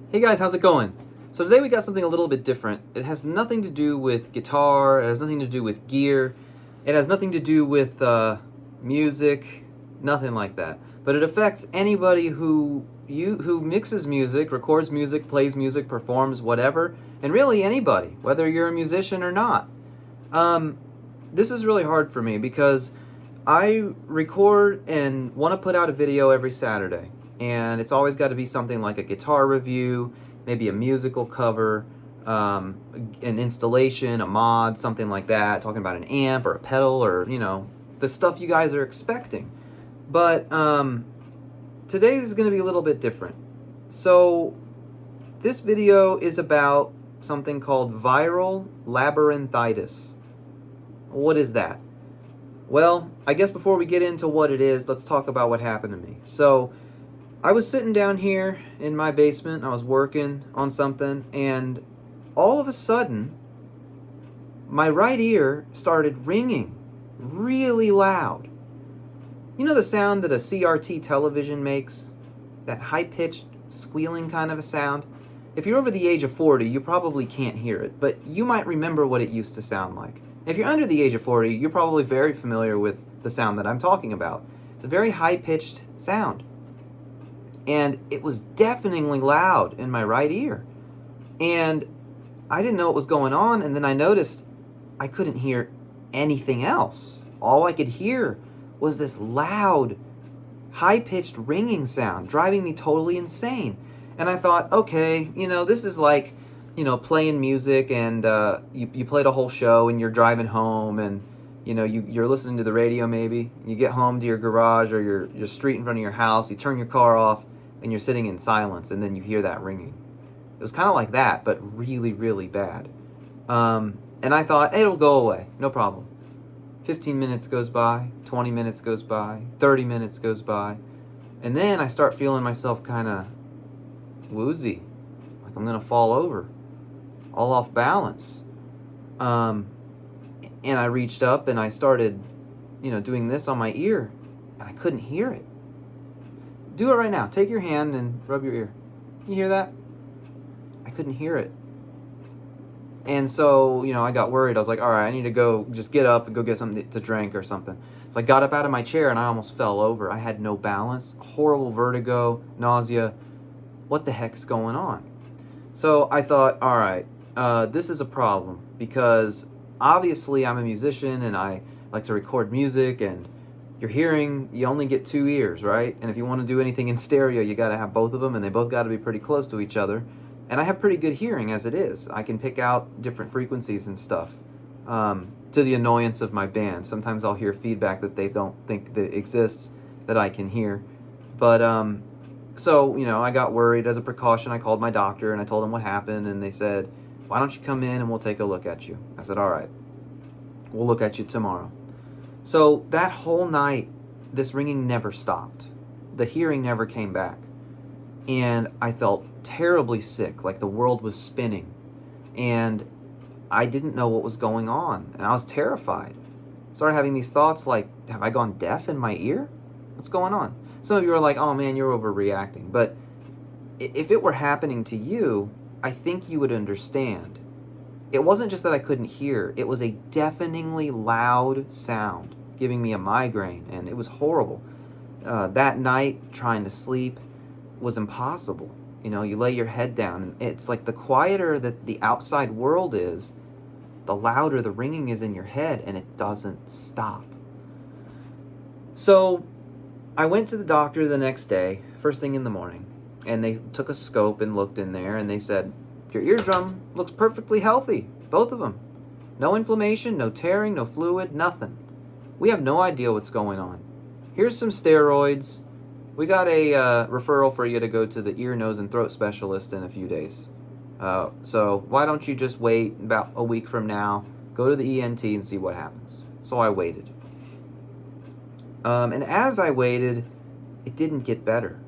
Hey guys, how's it going? So today we got something a little bit different. It has nothing to do with guitar, it has nothing to do with gear, it has nothing to do with music, nothing like that. But it affects anybody who mixes music, records music, plays music, performs, whatever, and really anybody, whether you're a musician or not. Um, this is really hard for me because I record and want to put out a video every Saturday, and it's always got to be something like a guitar review, maybe a musical cover, an installation, a mod, something like that, talking about an amp or a pedal or, the stuff you guys are expecting. But today is going to be a little bit different. So this video is about something called viral labyrinthitis. What is that? Well, I guess before we get into what it is, let's talk about what happened to me. So, I was sitting down here in my basement, I was working on something, and all of a sudden, my right ear started ringing really loud. You know the sound that a CRT television makes? That high-pitched, squealing kind of a sound? If you're over the age of 40, you probably can't hear it, but you might remember what it used to sound like. If you're under the age of 40, you're probably very familiar with the sound that I'm talking about. It's a very high-pitched sound. And it was deafeningly loud in my right ear. And I didn't know what was going on, and then I noticed I couldn't hear anything else. All I could hear was this loud, high-pitched ringing sound, driving me totally insane. And I thought, okay, this is like, playing music and you played a whole show and you're driving home and, you're listening to the radio maybe. You get home to your garage or your street in front of your house, you turn your car off and you're sitting in silence and then you hear that ringing. It was kind of like that, but really, really bad. And I thought, hey, it'll go away, no problem. 15 minutes goes by, 20 minutes goes by, 30 minutes goes by, and then I start feeling myself kind of woozy, like I'm going to fall over, all off balance. And I reached up and I started, doing this on my ear, and I couldn't hear it. Do it right now. Take your hand and rub your ear. Can you hear that? I couldn't hear it. And so, I got worried. I was like, all right, I need to go, just get up and go get something to drink or something. So I got up out of my chair and I almost fell over. I had no balance, horrible vertigo, nausea. What the heck's going on? So I thought, all right, this is a problem because obviously I'm a musician and I like to record music, and your hearing, you only get two ears, right? And if you want to do anything in stereo, you got to have both of them, and they both got to be pretty close to each other. And I have pretty good hearing as it is. I can pick out different frequencies and stuff, to the annoyance of my band. Sometimes I'll hear feedback that they don't think that exists that I can hear. But so, I got worried. As a precaution, I called my doctor and I told him what happened, and they said, why don't you come in and we'll take a look at you? I said, all right, we'll look at you tomorrow. So that whole night, this ringing never stopped. The hearing never came back. And I felt terribly sick, like the world was spinning. And I didn't know what was going on, and I was terrified. Started having these thoughts like, have I gone deaf in my ear? What's going on? Some of you are like, oh man, you're overreacting. But if it were happening to you, I think you would understand. It wasn't just that I couldn't hear. It was a deafeningly loud sound giving me a migraine, and it was horrible. That night, trying to sleep was impossible. You lay your head down, and it's like the quieter that the outside world is, the louder the ringing is in your head, and it doesn't stop. So I went to the doctor the next day, first thing in the morning, and they took a scope and looked in there, and they said, your eardrum looks perfectly healthy, both of them. No inflammation, no tearing, no fluid, nothing. We have no idea what's going on. Here's some steroids. We got a referral for you to go to the ear, nose, and throat specialist in a few days. So why don't you just wait about a week from now, go to the ENT and see what happens. So I waited. And as I waited, it didn't get better.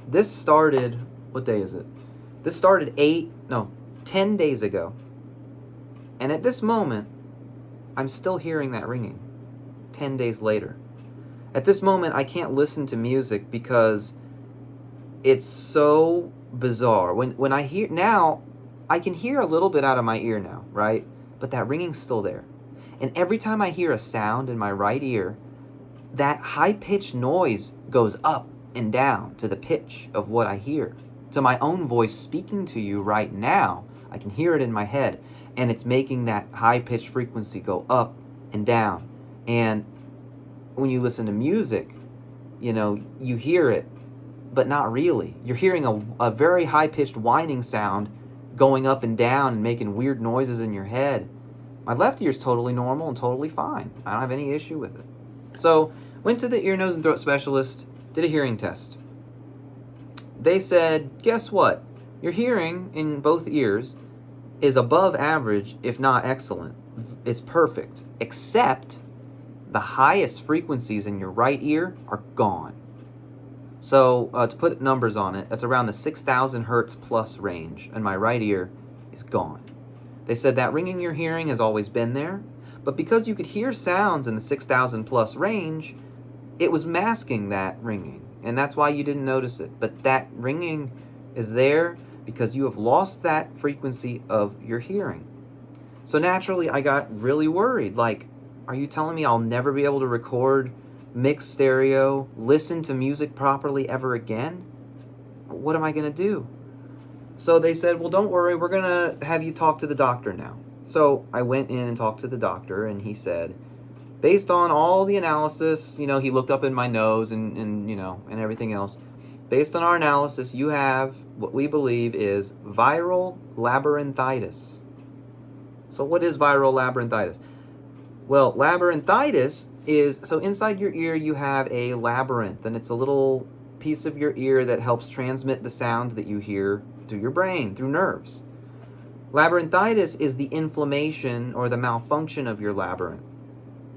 This started, what day is it? This started 10 days ago. And at this moment, I'm still hearing that ringing 10 days later. At this moment, I can't listen to music because It's so bizarre. When I hear now, I can hear a little bit out of my ear now, right? But that ringing's still there. And every time I hear a sound in my right ear, that high-pitched noise goes up and down to the pitch of what I hear. To my own voice speaking to you right now, I can hear it in my head, and it's making that high-pitched frequency go up and down. And when you listen to music, you hear it, but not really. You're hearing a very high-pitched whining sound going up and down and making weird noises in your head. My left ear's totally normal and totally fine. I don't have any issue with it. So, went to the ear, nose, and throat specialist, did a hearing test. They said, guess what? Your hearing in both ears is above average, if not excellent. It's perfect, except the highest frequencies in your right ear are gone. So, to put numbers on it, that's around the 6,000 hertz plus range, and my right ear is gone. They said that ringing you're hearing has always been there, but because you could hear sounds in the 6,000 plus range, it was masking that ringing, and that's why you didn't notice it. But that ringing is there because you have lost that frequency of your hearing. So naturally, I got really worried. Like, are you telling me I'll never be able to record mixed stereo, listen to music properly ever again? What am I going to do? So they said, well, don't worry, we're going to have you talk to the doctor now. So I went in and talked to the doctor, and he said, based on all the analysis, he looked up in my nose and everything else. Based on our analysis, you have what we believe is viral labyrinthitis. So what is viral labyrinthitis? Well, labyrinthitis is, so inside your ear you have a labyrinth, and it's a little piece of your ear that helps transmit the sound that you hear to your brain through nerves. Labyrinthitis is the inflammation or the malfunction of your labyrinth.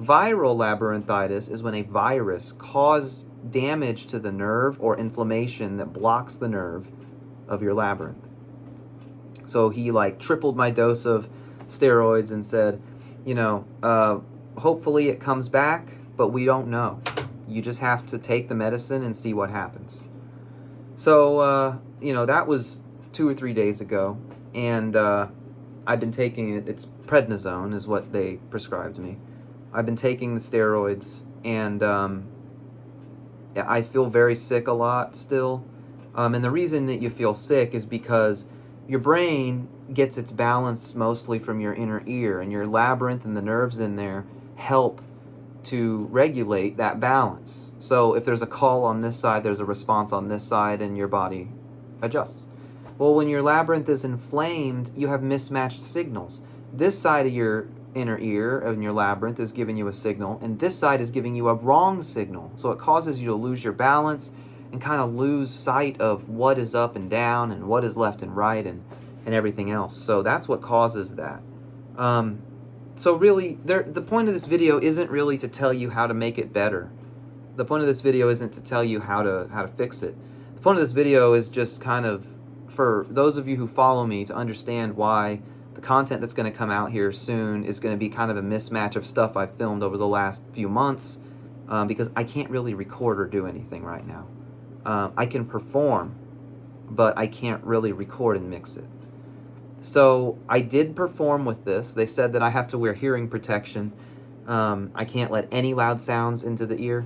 Viral labyrinthitis is when a virus caused damage to the nerve or inflammation that blocks the nerve of your labyrinth. So he tripled my dose of steroids and said, hopefully it comes back, but we don't know. You just have to take the medicine and see what happens. So, that was 2 or 3 days ago, and I've been taking it. It's prednisone is what they prescribed me. I've been taking the steroids, and I feel very sick a lot still. And the reason that you feel sick is because your brain gets its balance mostly from your inner ear, and your labyrinth and the nerves in there help to regulate that balance. So if there's a call on this side, there's a response on this side, and your body adjusts. Well, when your labyrinth is inflamed, you have mismatched signals. This side of your inner ear and your labyrinth is giving you a signal, and this side is giving you a wrong signal. So it causes you to lose your balance and kind of lose sight of what is up and down and what is left and right and everything else. So that's what causes that. So really, the point of this video isn't really to tell you how to make it better. The point of this video isn't to tell you how to fix it. The point of this video is just kind of for those of you who follow me to understand why the content that's going to come out here soon is going to be kind of a mismatch of stuff I've filmed over the last few months, because I can't really record or do anything right now. I can perform, but I can't really record and mix it. So I did perform with this. They said that I have to wear hearing protection. I can't let any loud sounds into the ear,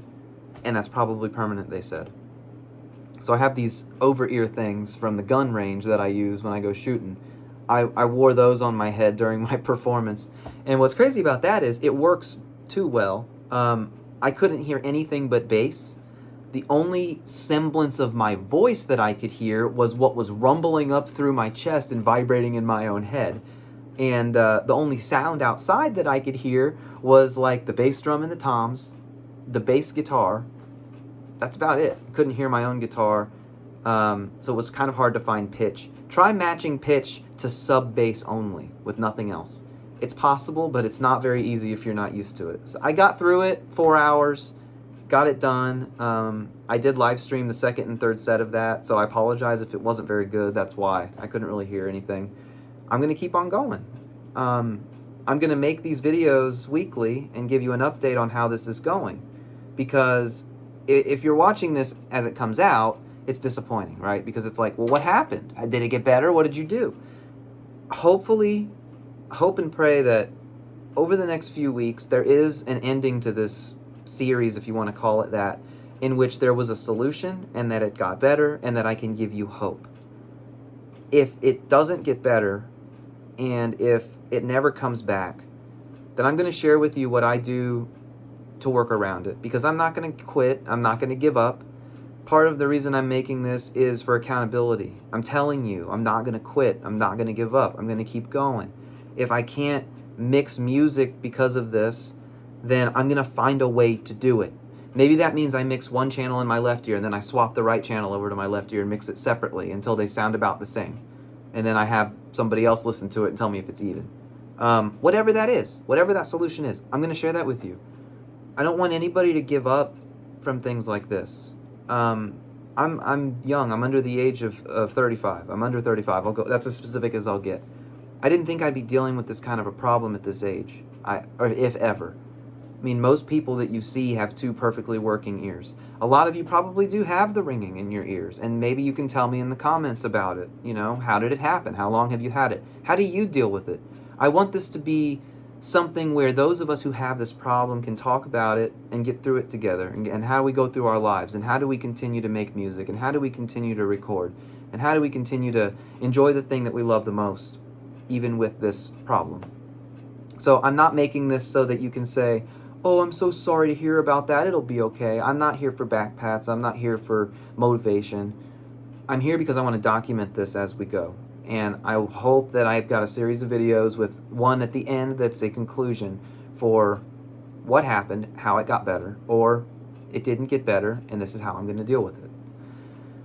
and that's probably permanent, they said. So I have these over-ear things from the gun range that I use when I go shooting. I wore those on my head during my performance. And what's crazy about that is it works too well. I couldn't hear anything but bass. The only semblance of my voice that I could hear was what was rumbling up through my chest and vibrating in my own head. And the only sound outside that I could hear was like the bass drum and the toms, the bass guitar. That's about it. Couldn't hear my own guitar. So it was kind of hard to find pitch. Try matching pitch to sub bass only with nothing else. It's possible, but it's not very easy if you're not used to it. So I got through it, 4 hours, got it done. I did live stream the second and third set of that, so I apologize if it wasn't very good. That's why. I couldn't really hear anything. I'm going to keep on going. I'm going to make these videos weekly and give you an update on how this is going. Because if you're watching this as it comes out, it's disappointing, right? Because it's like, well, what happened? Did it get better? What did you do? Hopefully, hope and pray that over the next few weeks, there is an ending to this series, if you want to call it that, in which there was a solution and that it got better and that I can give you hope. If it doesn't get better and if it never comes back, then I'm going to share with you what I do to work around it, because I'm not going to quit. I'm not going to give up. Part of the reason I'm making this is for accountability. I'm telling you, I'm not going to quit. I'm not going to give up. I'm going to keep going. If I can't mix music because of this, then I'm going to find a way to do it. Maybe that means I mix one channel in my left ear and then I swap the right channel over to my left ear and mix it separately until they sound about the same. And then I have somebody else listen to it and tell me if it's even. Whatever that is, whatever that solution is, I'm going to share that with you. I don't want anybody to give up from things like this. I'm young. I'm under the age of 35. I'm under 35. I'll go. That's as specific as I'll get. I didn't think I'd be dealing with this kind of a problem at this age, or if ever. I mean, most people that you see have two perfectly working ears. A lot of you probably do have the ringing in your ears, and maybe you can tell me in the comments about it. You know, how did it happen? How long have you had it? How do you deal with it? I want this to be something where those of us who have this problem can talk about it and get through it together, and how do we go through our lives, and how do we continue to make music, and how do we continue to record, and how do we continue to enjoy the thing that we love the most, even with this problem. So I'm not making this so that you can say, oh, I'm so sorry to hear about that, it'll be okay. I'm not here for back pats. I'm not here for motivation. I'm here because I want to document this as we go. And I hope that I've got a series of videos with one at the end that's a conclusion for what happened, how it got better, or it didn't get better, and this is how I'm going to deal with it.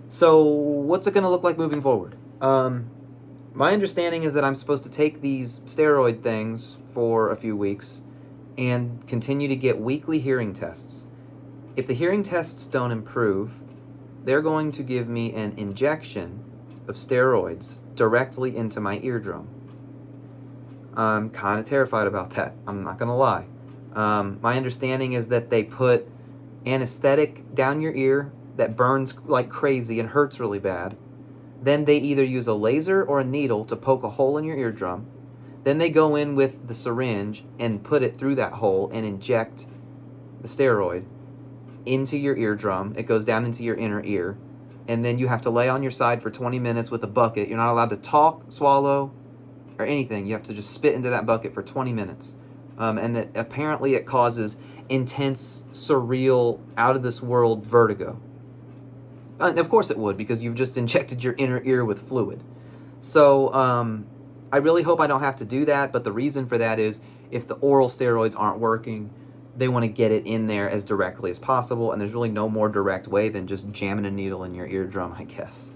So what's it going to look like moving forward? My understanding is that I'm supposed to take these steroid things for a few weeks and continue to get weekly hearing tests. If the hearing tests don't improve, they're going to give me an injection of steroids directly into my eardrum. I'm kind of terrified about that. I'm not going to lie. My understanding is that they put anesthetic down your ear that burns like crazy and hurts really bad. Then they either use a laser or a needle to poke a hole in your eardrum. Then they go in with the syringe and put it through that hole and inject the steroid into your eardrum. It goes down into your inner ear. And then you have to lay on your side for 20 minutes with a bucket. You're not allowed to talk, swallow, or anything. You have to just spit into that bucket for 20 minutes. And that apparently it causes intense, surreal, out-of-this-world vertigo. And of course it would, because you've just injected your inner ear with fluid. So I really hope I don't have to do that, but the reason for that is if the oral steroids aren't working, they want to get it in there as directly as possible, and there's really no more direct way than just jamming a needle in your eardrum, I guess.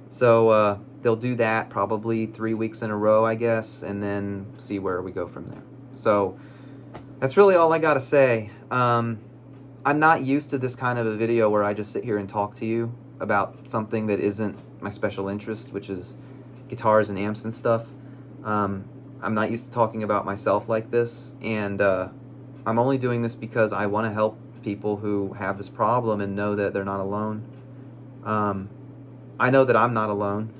So they'll do that probably 3 weeks in a row, I guess, and then see where we go from there. So that's really all I gotta say. I'm not used to this kind of a video where I just sit here and talk to you about something that isn't my special interest, which is guitars and amps and stuff. I'm not used to talking about myself like this, and I'm only doing this because I want to help people who have this problem and know that they're not alone. I know that I'm not alone,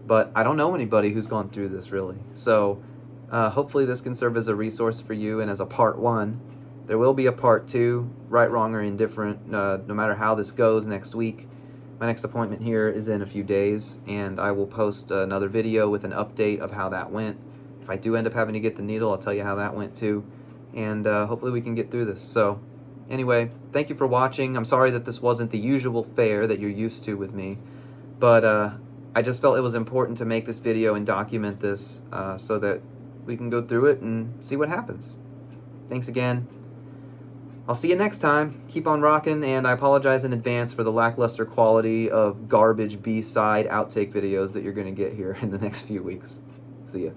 but I don't know anybody who's gone through this, really. So hopefully this can serve as a resource for you and as a part 1. There will be a part 2, right, wrong, or indifferent, no matter how this goes next week. My next appointment here is in a few days, and I will post another video with an update of how that went. If I do end up having to get the needle, I'll tell you how that went too. And hopefully we can get through this. So anyway, thank you for watching. I'm sorry that this wasn't the usual fare that you're used to with me, but I just felt it was important to make this video and document this so that we can go through it and see what happens. Thanks again. I'll see you next time. Keep on rocking, and I apologize in advance for the lackluster quality of garbage B-side outtake videos that you're going to get here in the next few weeks. See ya.